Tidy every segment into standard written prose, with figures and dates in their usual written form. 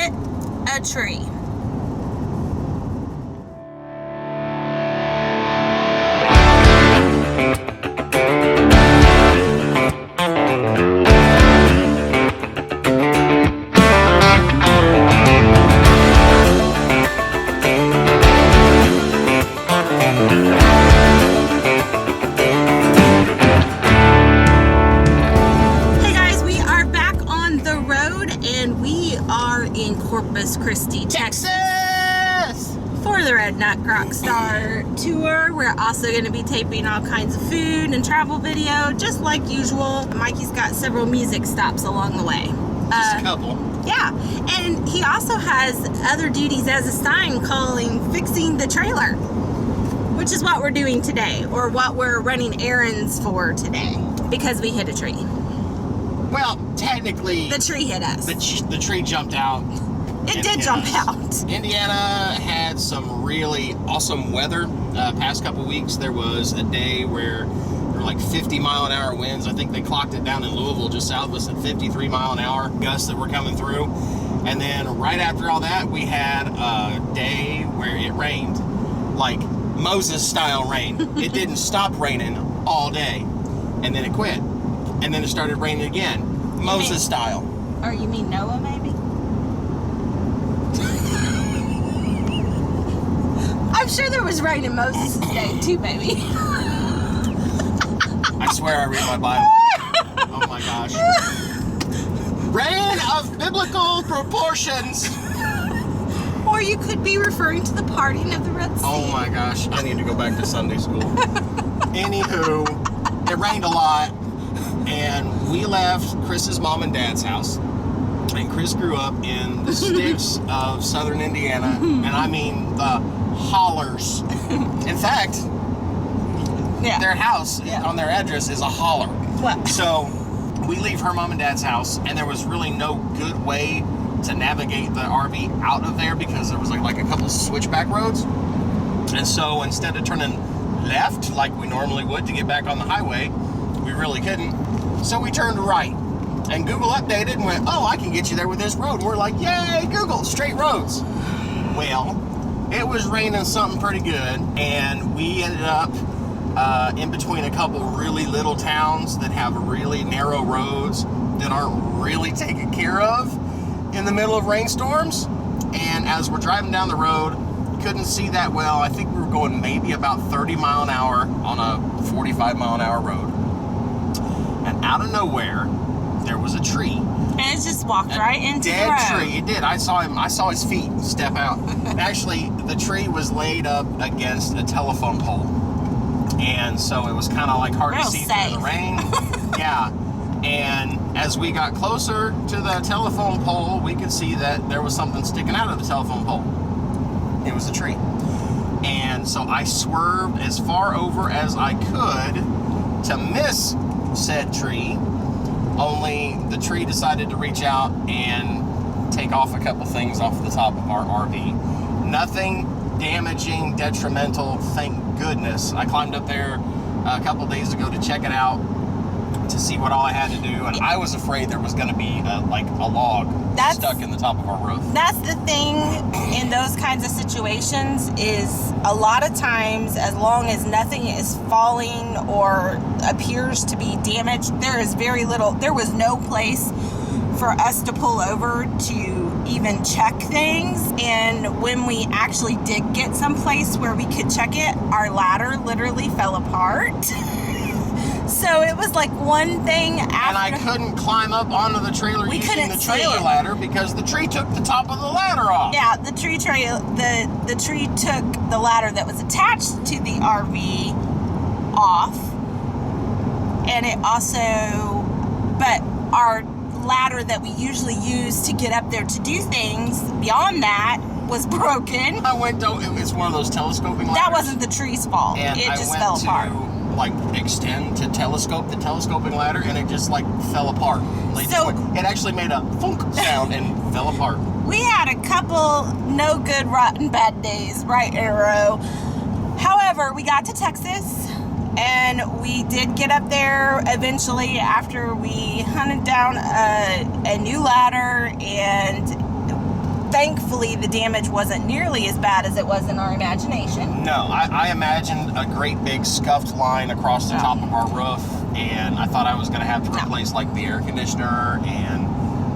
hit a tree. Corpus Christi, Texas for the Redneck Rockstar tour. We're also going to be taping all kinds of food and travel video, just like usual. Mikey's got several music stops along the way. Just a couple. Yeah, and he also has other duties as a Stein calling fixing the trailer, which is what we're doing today, or what we're running errands for today, because we hit a tree. Well, technically, the tree hit us. The tree jumped out. It did jump out. Indiana had some really awesome weather. Past couple weeks, there was a day where there were like 50-mile-an-hour winds. I think they clocked it down in Louisville, just south of us, at 53-mile-an-hour gusts that were coming through. And then right after all that, we had a day where it rained, like Moses-style rain. It didn't stop raining all day, and then it quit. And then it started raining again, Moses-style. Or you mean Noah, maybe? I'm sure there was rain in Moses' day too, baby. I swear I read my Bible. Oh my gosh. Rain of biblical proportions. Or you could be referring to the parting of the Red Sea. Oh my gosh, I need to go back to Sunday school. Anywho, it rained a lot, and we left Chris's mom and dad's house. And Cris grew up in the sticks of southern Indiana, and I mean the hollers. In fact, their house on their address is a holler. What? So we leave her mom and dad's house, and there was really no good way to navigate the RV out of there because there was like a couple switchback roads. And so instead of turning left like we normally would to get back on the highway, we really couldn't. So we turned right. And Google updated and went, oh, I can get you there with this road. And we're like, yay, Google, straight roads. Well, it was raining something pretty good, and we ended up in between a couple really little towns that have really narrow roads that aren't really taken care of in the middle of rainstorms. And as we're driving down the road, couldn't see that well. I think we were going maybe about 30 mile an hour on a 45 mile an hour road. And out of nowhere, there was a tree. And it just walked right into the road. Dead tree. It did. I saw his feet step out. Actually, the tree was laid up against a telephone pole. And so it was kind of like hard to see through the rain. Yeah. And as we got closer to the telephone pole, we could see that there was something sticking out of the telephone pole. It was a tree. And so I swerved as far over as I could to miss said tree. Only the tree decided to reach out and take off a couple things off the top of our RV. Nothing damaging, detrimental, thank goodness. I climbed up there a couple days ago to check it out to see what all I had to do, and I was afraid there was going to be a log stuck in the top of our roof. That's the thing in those kinds of situations is a lot of times, as long as nothing is falling or appears to be damaged, there is very little, there was no place for us to pull over to even check things. And when we actually did get someplace where we could check it, our ladder literally fell apart. So it was like one thing after. And I couldn't climb up onto the trailer using the trailer ladder because the tree took the top of the ladder off. Yeah, the tree took the ladder that was attached to the RV off. And it also, but our ladder that we usually use to get up there to do things beyond that was broken. It's one of those telescoping ladders. That wasn't the tree's fault. And it just fell apart. Extend to telescope the telescoping ladder, and it just fell apart. It actually made a thunk sound and fell apart. We had a couple no good, rotten, bad days right in a row. However, we got to Texas, and we did get up there eventually after we hunted down a new ladder, and thankfully the damage wasn't nearly as bad as it was in our imagination. No, I imagined a great big scuffed line across the top of our roof, and I thought I was going to have to replace like the air conditioner and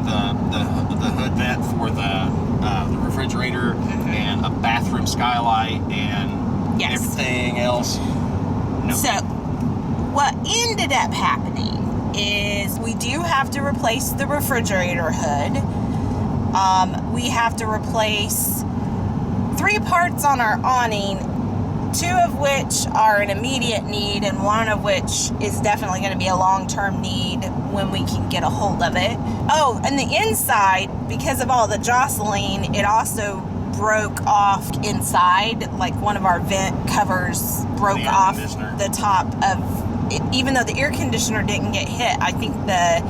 the hood vent for the refrigerator and a bathroom skylight and everything else. No. So what ended up happening is we do have to replace the refrigerator hood. We have to replace 3 parts on our awning, 2 of which are an immediate need and 1 of which is definitely going to be a long-term need when we can get a hold of it. Oh, and the inside, because of all the jostling, it also broke off inside. Like one of our vent covers broke off the top of it. Even though the air conditioner didn't get hit, I think the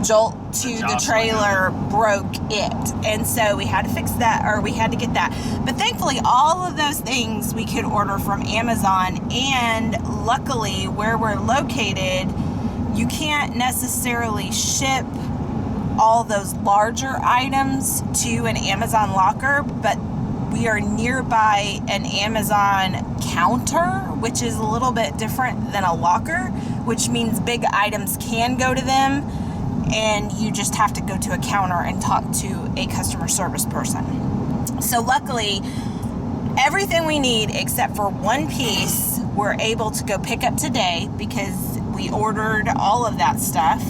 jolt to the trailer broke it, and so we had to fix that, or we had to get that. But thankfully all of those things we could order from Amazon, and luckily where we're located you can't necessarily ship all those larger items to an Amazon locker, but we are nearby an Amazon counter, which is a little bit different than a locker, which means big items can go to them, and you just have to go to a counter and talk to a customer service person. So luckily, everything we need except for 1 piece, we're able to go pick up today because we ordered all of that stuff.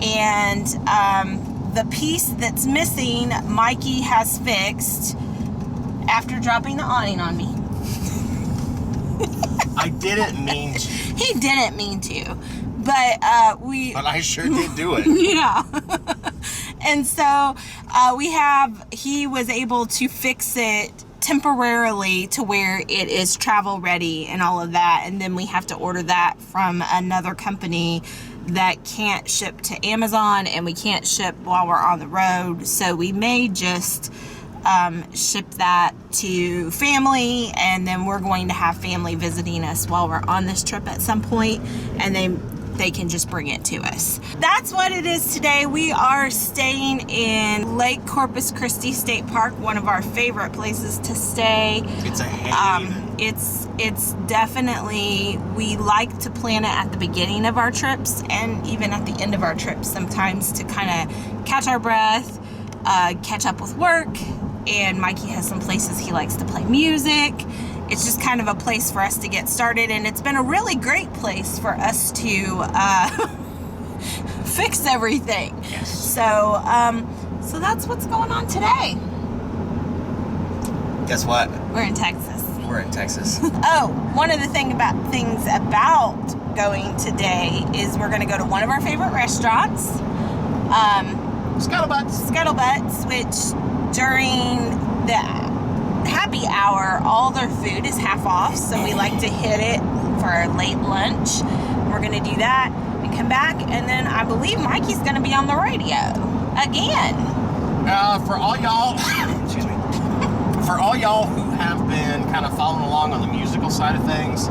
And the piece that's missing, Mikey has fixed after dropping the awning on me. I didn't mean to. He didn't mean to. But But I sure did do it. Yeah. And so he was able to fix it temporarily to where it is travel ready and all of that. And then we have to order that from another company that can't ship to Amazon, and we can't ship while we're on the road. So we may just ship that to family, and then we're going to have family visiting us while we're on this trip at some point, and they can just bring it to us. That's what it is today. We are staying in Lake Corpus Christi State Park, one of our favorite places to stay. It's a haven. It's definitely, we like to plan it at the beginning of our trips and even at the end of our trips sometimes to kind of catch our breath, catch up with work, and Mikey has some places he likes to play music. It's just kind of a place for us to get started, and it's been a really great place for us to fix everything. Yes. So that's what's going on today. Guess what? We're in Texas. We're in Texas. Oh, one of the things about going today is we're going to go to one of our favorite restaurants, Scuttlebutt, which during the happy hour, all their food is half off, so we like to hit it for our late lunch. We're going to do that and come back, and then I believe Mikey's going to be on the radio again. For all y'all, excuse me, for all y'all who have been kind of following along on the musical side of things,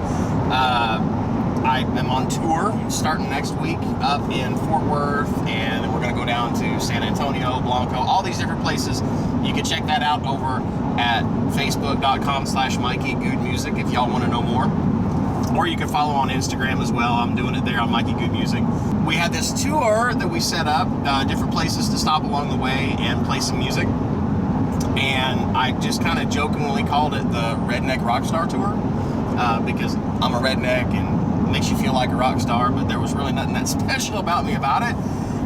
I am on tour starting next week up in Fort Worth, and then we're going to go down to San Antonio, Blanco, all these different places. You can check that out over at facebook.com/Mikey Goode Music if y'all want to know more. Or you can follow on Instagram as well. I'm doing it there on Mikey Goode Music. We had this tour that we set up, different places to stop along the way and play some music. And I just kind of jokingly called it the Redneck Rockstar Tour because I'm a redneck and it makes you feel like a rock star, but there was really nothing that special about me about it.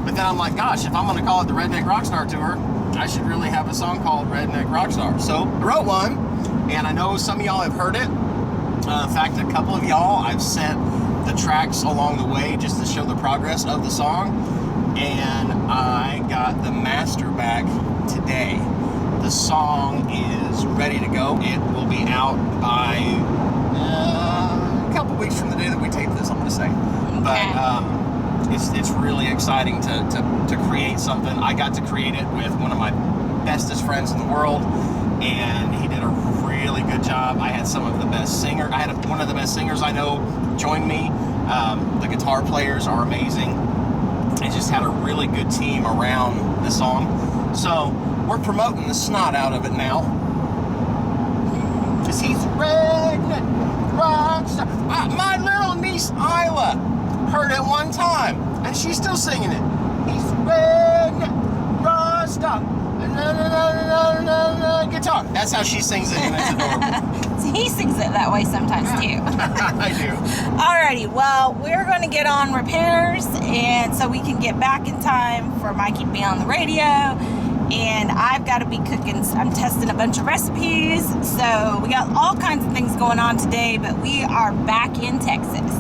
But then I'm like, gosh, if I'm going to call it the Redneck Rockstar Tour, I should really have a song called Redneck Rockstar. So I wrote one, and I know some of y'all have heard it. In fact, a couple of y'all, I've sent the tracks along the way just to show the progress of the song. And I got the master back today. The song is ready to go. It will be out by a couple weeks from the day that we tape this, I'm going to say. Okay. But it's really exciting to create something. I got to create it with one of my bestest friends in the world, and he did a really good job. I had one of the best singers I know join me. The guitar players are amazing. I just had a really good team around the song. So we're promoting the snot out of it now. Because he's redneck, rockstar. My little niece Isla heard it one time, and she's still singing it. He's redneck, rockstar. Guitar. That's how she sings it, and it's adorable. So he sings it that way sometimes too. I do. Alrighty, well, we're going to get on repairs, and so we can get back in time for Mikey to be on the radio. And I've got to be cooking. I'm testing a bunch of recipes, so we got all kinds of things going on today. But we are back in Texas.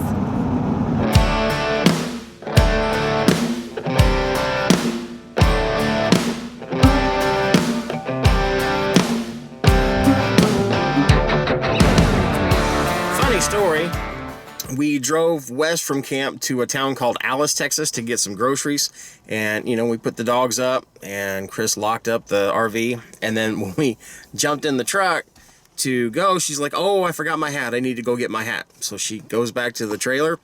Story. We drove west from camp to a town called Alice, Texas to get some groceries, and we put the dogs up and Cris locked up the RV, and then when we jumped in the truck to go, she's like, oh, I forgot my hat, I need to go get my hat. So she goes back to the trailer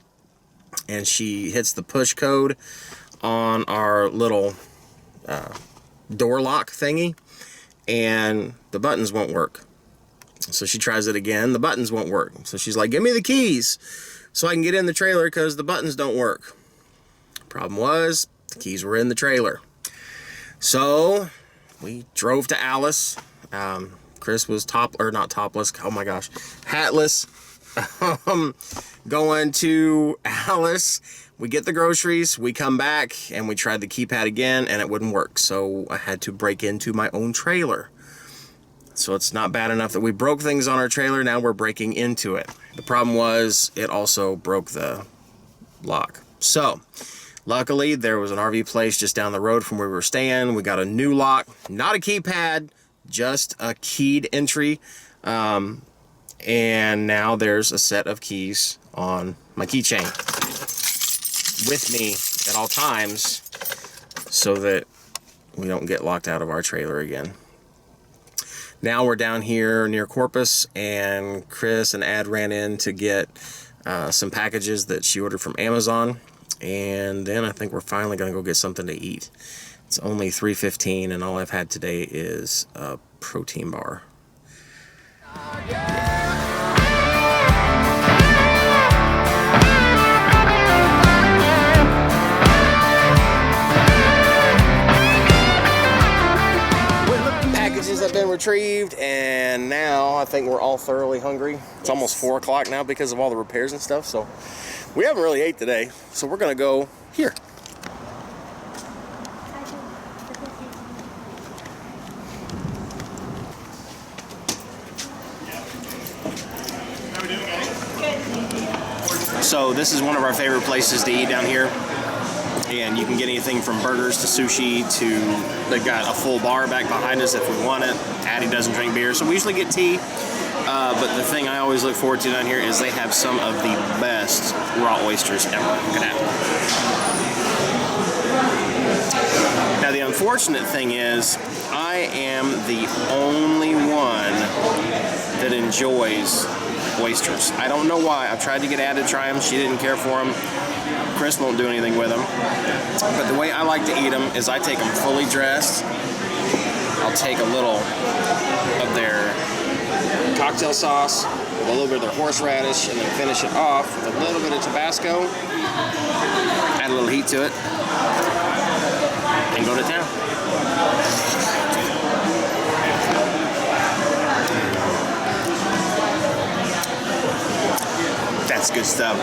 and she hits the push code on our little door lock thingy, and the buttons won't work. So she tries it again, the buttons won't work. So she's like, give me the keys so I can get in the trailer because the buttons don't work. Problem was, the keys were in the trailer. So we drove to Alice. Cris was not topless, oh my gosh, hatless. Going to Alice, we get the groceries, we come back, and we tried the keypad again, and it wouldn't work. So I had to break into my own trailer. So it's not bad enough that we broke things on our trailer, now we're breaking into it. The problem was, it also broke the lock. So, luckily, there was an RV place just down the road from where we were staying. We got a new lock, not a keypad, just a keyed entry. And now there's a set of keys on my keychain with me at all times so that we don't get locked out of our trailer again. Now we're down here near Corpus, and Cris and Ad ran in to get some packages that she ordered from Amazon, and then I think we're finally going to go get something to eat. It's only 3:15, and all I've had today is a protein bar. Have been retrieved, and now I think we're all thoroughly hungry. It's almost 4 o'clock now because of all the repairs and stuff, so we haven't really ate today, so we're gonna go here. So this is one of our favorite places to eat down here. And you can get anything from burgers to sushi to, they've got a full bar back behind us if we want it. Addie doesn't drink beer, so we usually get tea. But the thing I always look forward to down here is they have some of the best raw oysters ever. Look at that. Now the unfortunate thing is, I am the only one that enjoys oysters. I don't know why. I've tried to get Addie to try them. She didn't care for them. Cris won't do anything with them. But the way I like to eat them is I take them fully dressed. I'll take a little of their cocktail sauce with a little bit of their horseradish, and then finish it off with a little bit of Tabasco. Add a little heat to it. And go to town. That's good stuff.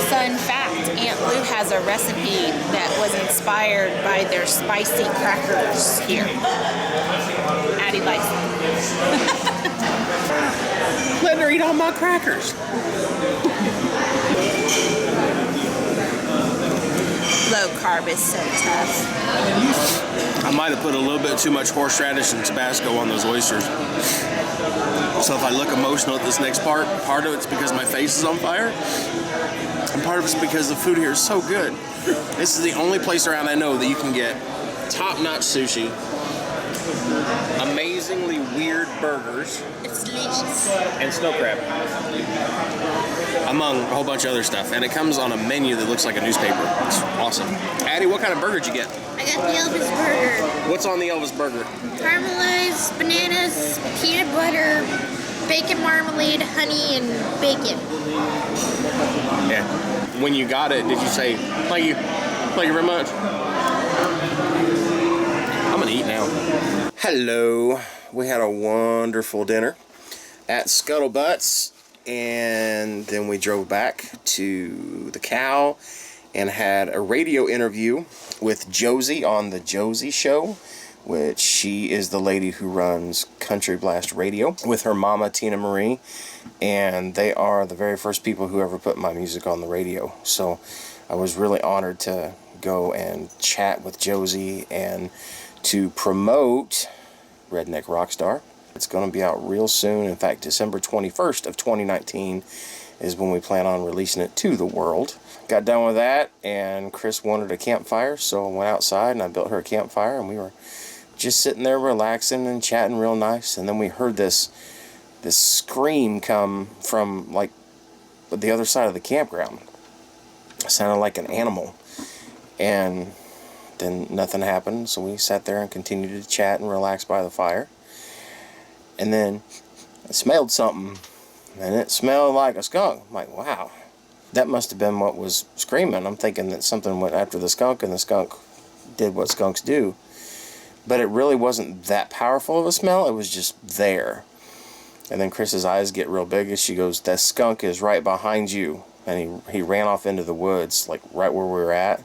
Fun fact, Aunt Lou has a recipe that was inspired by their spicy crackers here. Addie likes them. Let her eat all my crackers. Low carb is so tough. I might have put a little bit too much horseradish and Tabasco on those oysters. So if I look emotional at this next part of it's because my face is on fire, and part of it's because the food here is so good. This is the only place around I know that you can get top-notch sushi, amazingly weird burgers, It's delicious. and snow crab, among a whole bunch of other stuff. And it comes on a menu that looks like a newspaper. It's awesome. Addie, what kind of burger did you get? I I got the Elvis burger. What's on the Elvis burger? Caramelized bananas, peanut butter, bacon marmalade, honey, and bacon. Yeah. When you got it, did you say, thank you? Thank you very much. I'm gonna eat now. Hello. We had a wonderful dinner at Scuttlebutt's, and then we drove back to the Cow and had a radio interview with Josie on the Josie Show, which she is the lady who runs Country Blast Radio with her mama Tina Marie, and they are the very first people who ever put my music on the radio. So I was really honored to go and chat with Josie and to promote Redneck Rockstar. It's going to be out real soon. In fact, December 21st of 2019 is when we plan on releasing it to the world. Got done with that, and Cris wanted a campfire, so I went outside and I built her a campfire, and we were just sitting there relaxing and chatting real nice. And then we heard this scream come from like the other side of the campground. It sounded like an animal, and then nothing happened, so we sat there and continued to chat and relax by the fire. And then I smelled something, and it smelled like a skunk. I'm like, wow, that must have been what was screaming. I'm thinking that something went after the skunk, and the skunk did what skunks do. But it really wasn't that powerful of a smell. It was just there. And then Chris's eyes get real big as she goes, that skunk is right behind you. And he ran off into the woods, like right where we were at.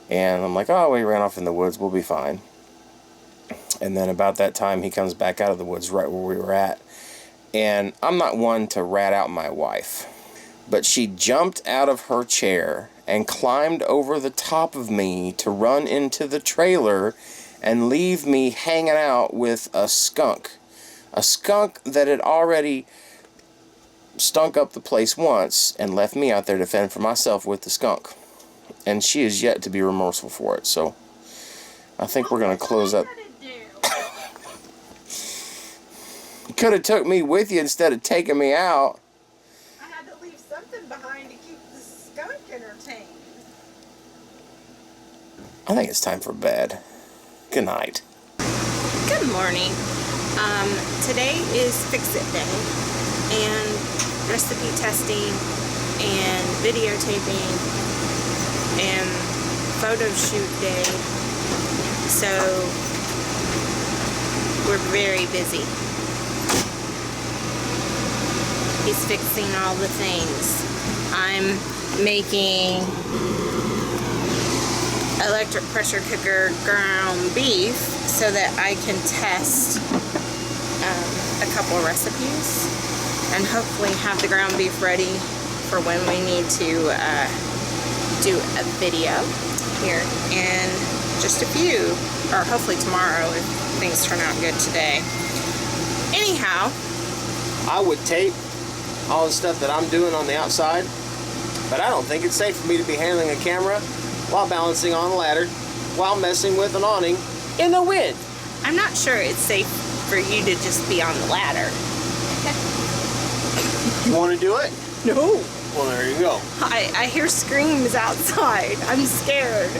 And I'm like, oh, he ran off in the woods. We'll be fine. And then about that time, he comes back out of the woods right where we were at. And I'm not one to rat out my wife, but she jumped out of her chair and climbed over the top of me to run into the trailer and leave me hanging out with a skunk. A skunk that had already stunk up the place once and left me out there to fend for myself with the skunk. And she is yet to be remorseful for it. So I think we're going to close up. You could have took me with you instead of taking me out. I had to leave something behind to keep the skunk entertained. I think it's time for bed. Good night. Good morning. Today is Fix-It Day, and recipe testing, and videotaping, and photo shoot day. So we're very busy. He's fixing all the things. I'm making electric pressure cooker ground beef so that I can test a couple of recipes and hopefully have the ground beef ready for when we need to do a video here in just a few, or hopefully tomorrow if things turn out good today. Anyhow, I would tape all the stuff that I'm doing on the outside, but I don't think it's safe for me to be handling a camera while balancing on a ladder, while messing with an awning in the wind. I'm not sure it's safe for you to just be on the ladder. You want to do it? No. Well, there you go. I hear screams outside. I'm scared.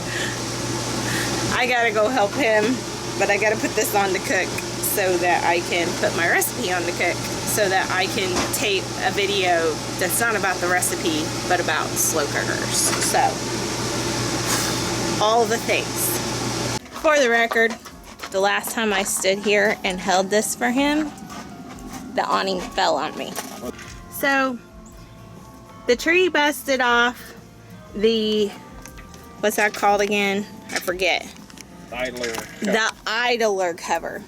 I gotta go help him, but I gotta put this on to cook so that I can put my recipe on to cook so that I can tape a video that's not about the recipe, but about slow cookers. So, all the things. For the record, the last time I stood here and held this for him, the awning fell on me. So, the tree busted off the, what's that called again? I forget. The idler cover,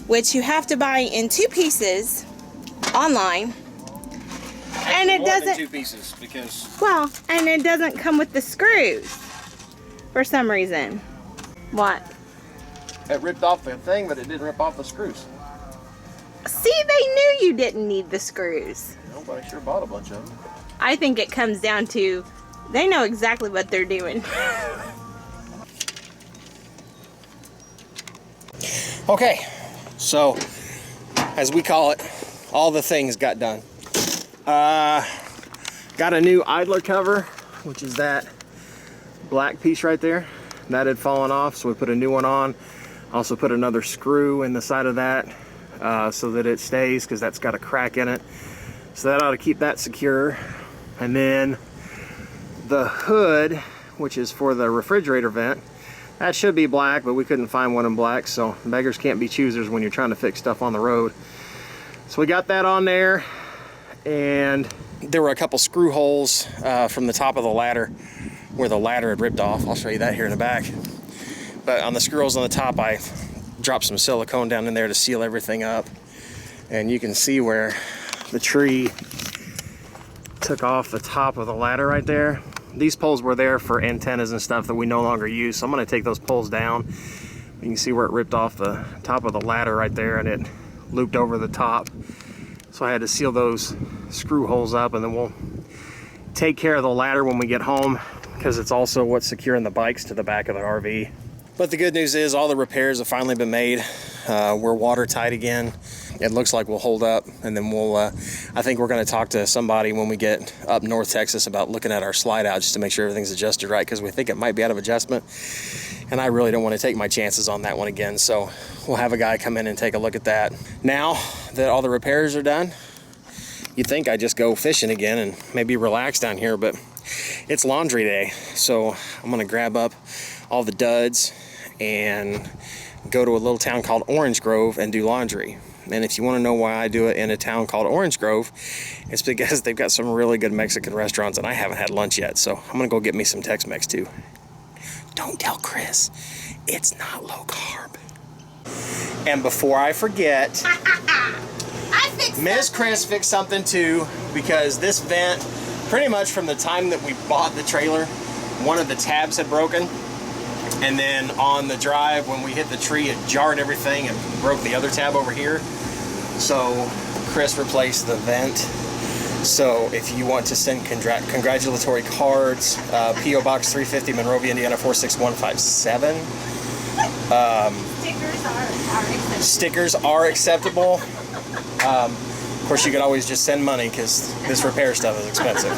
which you have to buy in 2 pieces online. And it doesn't, 2 pieces because, well, and it doesn't come with the screws for some reason. What? it ripped off the thing, but it didn't rip off the screws. See, they knew you didn't need the screws. No, but I sure bought a bunch of them. I think it comes down to they know exactly what they're doing. Okay, so as we call it, all the things got done. Got a new idler cover, which is that black piece right there. that had fallen off, so we put a new one on. Also put another screw in the side of that so that it stays, because that's got a crack in it. So that ought to keep that secure. And then the hood, which is for the refrigerator vent, that should be black, but we couldn't find one in black, so beggars can't be choosers when you're trying to fix stuff on the road. So we got that on there, and there were a couple screw holes from the top of the ladder where the ladder had ripped off. I'll show you that here in the back. But on the screw holes on the top, I dropped some silicone down in there to seal everything up. And you can see where the tree took off the top of the ladder right there. These poles were there for antennas and stuff that we no longer use, so I'm going to take those poles down. You can see where it ripped off the top of the ladder right there, and it looped over the top. So I had to seal those screw holes up, and then we'll take care of the ladder when we get home, because it's also what's securing the bikes to the back of the RV. But the good news is all the repairs have finally been made. We're watertight again. It looks like we'll hold up, and then we'll, I think we're gonna talk to somebody when we get up North Texas about looking at our slide out just to make sure everything's adjusted right, because we think it might be out of adjustment. And I really don't want to take my chances on that one again. So we'll have a guy come in and take a look at that. Now that all the repairs are done, you'd think I'd just go fishing again and maybe relax down here, but it's laundry day. So I'm gonna grab up all the duds and go to a little town called Orange Grove and do laundry. And if you want to know why I do it in a town called Orange Grove, it's because they've got some really good Mexican restaurants and I haven't had lunch yet. So I'm gonna go get me some Tex-Mex too. Don't tell Cris, it's not low carb. And before I forget, Miss Cris fixed something too, because this vent, pretty much from the time that we bought the trailer, one of the tabs had broken. And then on the drive, when we hit the tree, it jarred everything and broke the other tab over here. So Cris replaced the vent. So if you want to send congratulatory cards, P.O. Box 350, Monrovia, Indiana 46157. Stickers are acceptable. Of course, you could always just send money, because this repair stuff is expensive.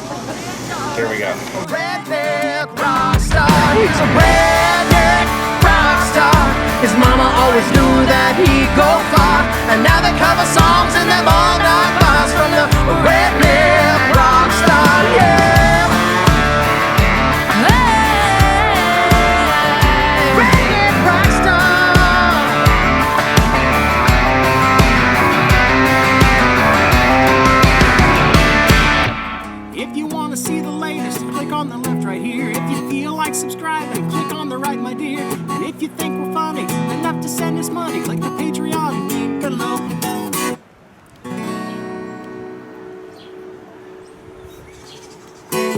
Here we go. Redneck Rockstar, he's a redneck rockstar. His mama always knew that he'd go far, and now they cover songs in them all-night bars from the Redneck Rockstar, yeah. Hey, Redneck Rockstar. If you want to see the latest, click on the left right here. If you feel like subscribing, click on the right, my dear. And if you think we're funny enough to send us money, click the Patreon